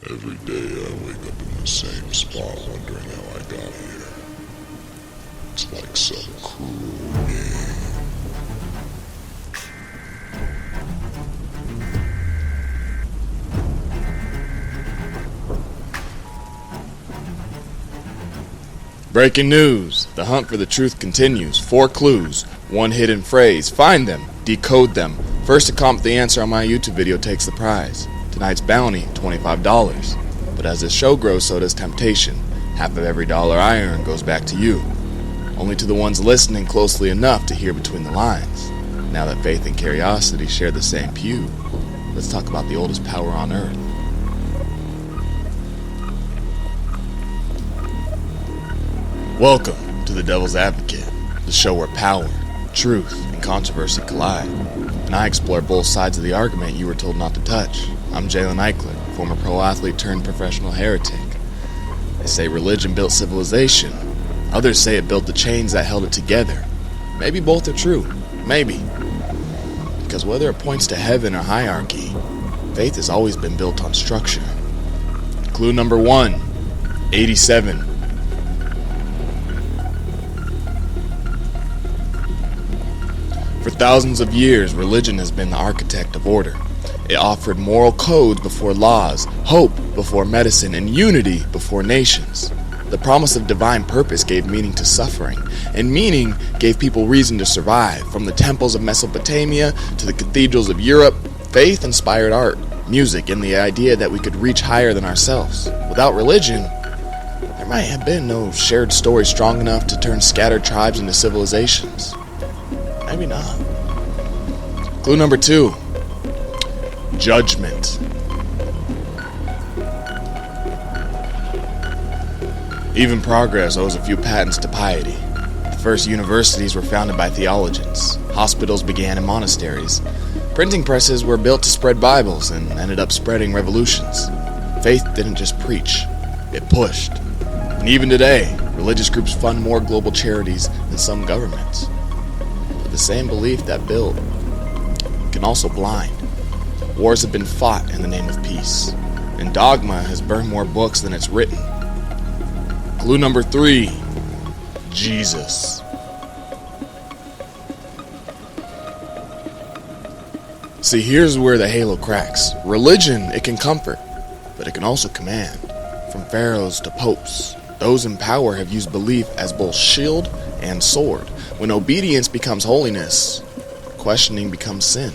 Every day I wake up in the same spot wondering how I got here. It's like some cruel game. Breaking news. The hunt for the truth continues. 4 clues, 1 hidden phrase. Find them, decode them. First to comment the answer on my YouTube video takes the prize. Tonight's bounty, $25. But as this show grows, so does temptation. Half of every dollar I earn goes back to you. Only to the ones listening closely enough to hear between the lines. Now that faith and curiosity share the same pew, let's talk about the oldest power on earth. Welcome to The Devil's Advocate, the show where power, truth, and controversy collide. And I explore both sides of the argument you were told not to touch. I'm Jaylen Eichler, former pro athlete turned professional heretic. They say religion built civilization. Others say it built the chains that held it together. Maybe both are true. Maybe. Because whether it points to heaven or hierarchy, faith has always been built on structure. Clue number 1, 87. For thousands of years, religion has been the architect of order. It offered moral codes before laws, hope before medicine, and unity before nations. The promise of divine purpose gave meaning to suffering, and meaning gave people reason to survive. From the temples of Mesopotamia to the cathedrals of Europe, faith inspired art, music, and the idea that we could reach higher than ourselves. Without religion, there might have been no shared story strong enough to turn scattered tribes into civilizations. Maybe not. Clue number 2. Judgment. Even progress owes a few patents to piety. The first universities were founded by theologians. Hospitals began in monasteries. Printing presses were built to spread Bibles and ended up spreading revolutions. Faith didn't just preach, it pushed. And even today, religious groups fund more global charities than some governments. The same belief that built can also blind. Wars have been fought in the name of peace, and dogma has burned more books than it's written. Clue number 3, Jesus. See, here's where the halo cracks. Religion, it can comfort, but it can also command. From pharaohs to popes, those in power have used belief as both shield and sword. When obedience becomes holiness, questioning becomes sin.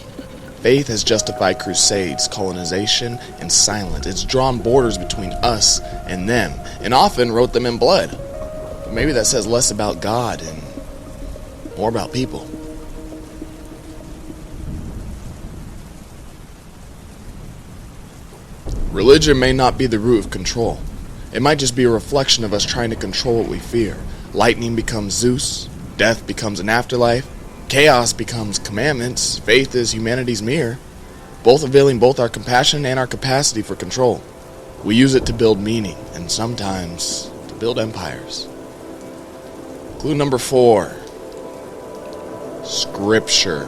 Faith has justified crusades, colonization, and silence. It's drawn borders between us and them, and often wrote them in blood. But maybe that says less about God and more about people. Religion may not be the root of control. It might just be a reflection of us trying to control what we fear. Lightning becomes Zeus. Death becomes an afterlife. Chaos becomes commandments. Faith is humanity's mirror, both availing both our compassion and our capacity for control. We use it to build meaning, and sometimes to build empires. Clue number 4. Scripture.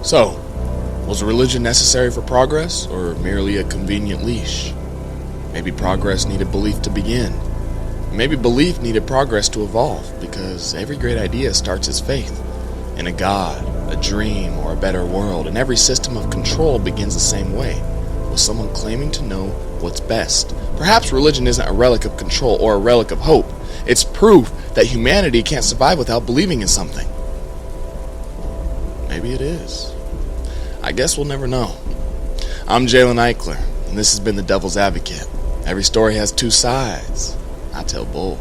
So, was religion necessary for progress, or merely a convenient leash? Maybe progress needed belief to begin. Maybe belief needed progress to evolve, because every great idea starts as faith in a God, a dream, or a better world, and every system of control begins the same way, with someone claiming to know what's best. Perhaps religion isn't a relic of control or a relic of hope. It's proof that humanity can't survive without believing in something. Maybe it is. I guess we'll never know. I'm Jaylen Eichler, and this has been The Devil's Advocate. Every story has 2 sides. I tell both.